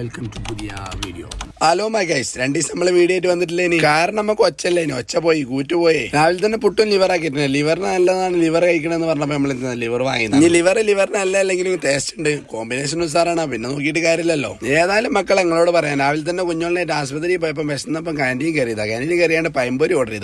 Welcome to പുതിയ video. Hello my guys, 2 ദിവസം നമ്മള് വീഡിയോ ആയിട്ട് വന്നിട്ടില്ലേനി. കാരണം നമുക്ക് ഒച്ചല്ലേനി, ഒച്ച പോയി കൂറ്റുപോയി. രാവിലെ തന്നെ പുട്ടും ലിവർ ആക്കിയിട്ടുണ്ട്. ലിവറിന് നല്ലതാണ് ലിവർ കഴിക്കണമെന്ന് പറഞ്ഞപ്പോൾ നമ്മൾ ലിവർ വാങ്ങി. ഇനി ലിവറിന് നല്ല അല്ലെങ്കിൽ ടേസ്റ്റ് ഉണ്ട്, കോമ്പിനേഷൻ ഉസാറാണ്. പിന്നെ നോക്കിയിട്ട് കാര്യമില്ലല്ലോ. ഏതായാലും മക്കൾ ഞങ്ങളോട് പറയാം, രാവിലെ തന്നെ കുഞ്ഞോളിനായിട്ട് ആശുപത്രിയിൽ പോയപ്പോൾ വിശന്നപ്പം ക്യാൻറ്റീൻ കയറിയതാ. ക്യാൻറ്റീൻ കയറിയാണ്ട് പയമ്പൊരി ഓർഡർ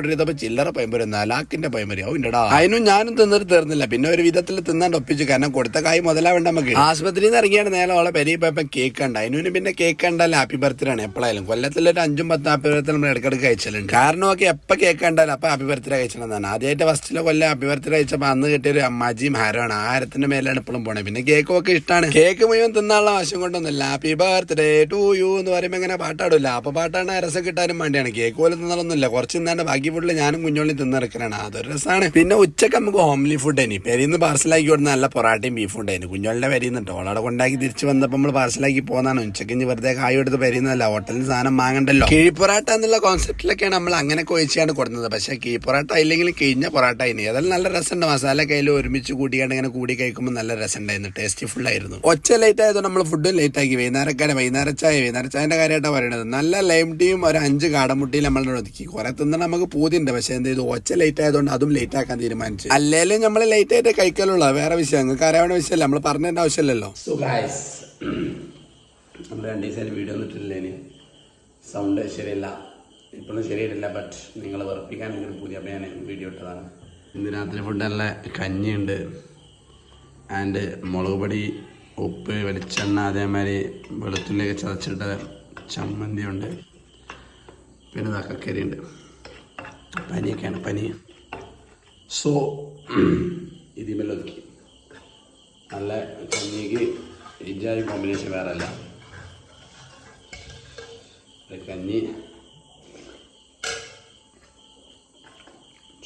ചെയ്തപ്പോൾ ചില്ലറ പയമ്പൊരി 4 ലാക്കിന്റെ പയമ്പൊരി. ഓ അതിനും ഞാനും തിന്നിട്ട് തീർന്നില്ല. പിന്നെ ഒരു വിധത്തിൽ തിന്നാണ്ട് ഒപ്പിച്ചു, കാരണം കൊടുത്ത കായ് മുതലാവേണ്ട നമുക്ക്. ആശുപത്രിയിൽ നിന്ന് ഇറങ്ങിയാണ് നേരെ അവളെ പെരിയിൽ പോയപ്പോൾ കേക്ക് ഉണ്ട്. അതിന് പിന്നെ കേക്ക് കണ്ടാലും ഹാപ്പി ബർത്ത്ഡേ ആണ്. എപ്പോഴായാലും കൊല്ലത്തിലൊരു 5-10 ഹാപ്പി ബർത്ത്ഡേ നമ്മൾ ഇടയ്ക്കിടയ്ക്ക് കഴിച്ചിട്ടുണ്ട്. കാരണം ഒക്കെ എപ്പോൾ കേക്ക് കണ്ടാലും അപ്പം ഹാപ്പി ബർത്ത്ഡേ കഴിച്ചിട്ടുണ്ടെന്നാണ്. ആദ്യമായിട്ട് ഫസ്റ്റിലെ കൊല്ലം ഹാപ്പി ബർത്ത്ഡേ കഴിച്ചപ്പോൾ അന്ന് കിട്ടിയൊരു അമ്മാജിയും ഹാരമാണ്. ആ ഹാരത്തിന്റെ മേലാണ് ഇപ്പോഴും പോണേ. പിന്നെ കേക്കും ഒക്കെ ഇഷ്ടമാണ്. കേക്ക് മുഴുവൻ തിന്നാനുള്ള വശം കൊണ്ടൊന്നുമില്ല. ഹാപ്പി ബർത്ത്ഡേ ടു യു എന്ന് പറയുമ്പോൾ ഇങ്ങനെ പാട്ടാടില്ല. അപ്പൊ പാട്ടാണ് രസം കിട്ടാനും വേണ്ടിയാണ്. കേക്ക് പോലെ തിന്നാലൊന്നുമില്ല, കുറച്ച് തിന്നാണ്ട് ബാക്കി ഫുഡിൽ ഞാനും കുഞ്ഞോളി തിന്നിറക്കലാണ്. അതൊരു രസമാണ്. പിന്നെ ഉച്ചക്ക് നമുക്ക് ഹോംലി ഫുഡ് ആയിരുന്നു. പെരിന്ന് പാർസലാക്കി കൊടുക്കുന്ന നല്ല പൊറാട്ടയും ബീഫും ഉണ്ടായിരുന്നു. കുഞ്ഞോളിന്റെ പെരിയുന്നുണ്ട്. ഓളവിടെ കൊണ്ടാക്കി തിരിച്ചു വന്നപ്പോൾ നമ്മൾ പാർസലാക്കി പോകുന്നതാണ്. ഉച്ചക്ക് വെറുതെ കായ് എടുത്ത് പെരിയുന്നതല്ല, ഹോട്ടലിൽ സാധനം വാങ്ങണ്ടല്ലോ. കിഴിപ്പൊറാട്ട എന്നുള്ള കോൺസെപ്റ്റിലൊക്കെയാണ് നമ്മൾ അങ്ങനെ കൊഴിച്ചാണ് കൊടുക്കുന്നത്. പക്ഷെ കിഴിപ്പൊറാട്ട ഇല്ലെങ്കിലും കിഴിഞ്ഞ പൊറാട്ട ആയിരുന്നു. അതെല്ലാം നല്ല രസമുണ്ട്. മസാല കയ്യിൽ ഒരുമിച്ച് കൂട്ടിക്കാണ്ട് ഇങ്ങനെ കൂടി കഴിക്കുമ്പോൾ നല്ല രസമുണ്ടായിരുന്നു. ടേസ്റ്റി ഫുൾ ആയിരുന്നു. ഒച്ച ലേറ്റ് ആയതുകൊണ്ട് നമ്മൾ ഫുഡ് ലേറ്റ് ആക്കി. വൈകുന്നേര ചായന്റെ കാര്യമായിട്ടാണ് പറയുന്നത്. നല്ല ലൈം ടീയും ഒരു 5 കാടമുട്ടിയിൽ നമ്മൾ ഒതുക്കി. കുറെ തിന്നാൻ നമുക്ക് പൂതിയുണ്ട്. പക്ഷെ എന്ത് ചെയ്തു, ഒച്ച ലേറ്റ് ആയതുകൊണ്ട് അതും ലേറ്റ് ആക്കാൻ തീരുമാനിച്ചു. അല്ലേലും നമ്മൾ ലേറ്റ് ആയിട്ട് കഴിക്കലുള്ളൂ. വേറെ വിഷയം നിങ്ങൾക്ക് അറിയാവുന്ന വിഷയമല്ല, നമ്മൾ പറഞ്ഞതിന്റെ ആവശ്യമില്ലല്ലോ. നമ്മൾ 2 ദിവസമായിട്ട് വീഡിയോ ഒന്നിട്ടില്ലേന്. സൗണ്ട് ശരിയല്ല, ഇപ്പോഴും ശരിയായിട്ടില്ല. ബട്ട് നിങ്ങൾ വെറുപ്പിക്കാൻ എനിക്ക് പുതിയ അപ്പം ഞാൻ വീഡിയോ ഇട്ടതാണ്. ഇന്ന് രാത്രി ഫുഡ് നല്ല കഞ്ഞിയുണ്ട്, ആൻഡ് മുളക് പൊടി, ഉപ്പ്, വെളിച്ചെണ്ണ, അതേമാതിരി വെളുത്തുള്ളിയൊക്കെ ചതച്ചിട്ട് ചമ്മന്തി ഉണ്ട്. പിന്നെ കക്കരി ഉണ്ട്. പനിയൊക്കെയാണ്, പനി. സോ ഇതിമെല്ലാം ഒതുക്കി നല്ല കഞ്ഞിക്ക് ഇജാതി കോമ്പിനേഷൻ വേറെ അല്ല. കഞ്ഞി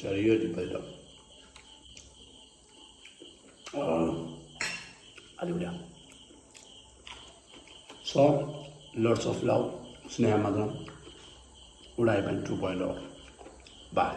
ചെറിയൊരു ടിപ്പോ അടിപൊളിയാണ്. സോ ലോട്ട്സ് ഓഫ് ലവ്, സ്നേഹം മാത്രം. ഉടായിപ്പൻ 2.0. ബൈ.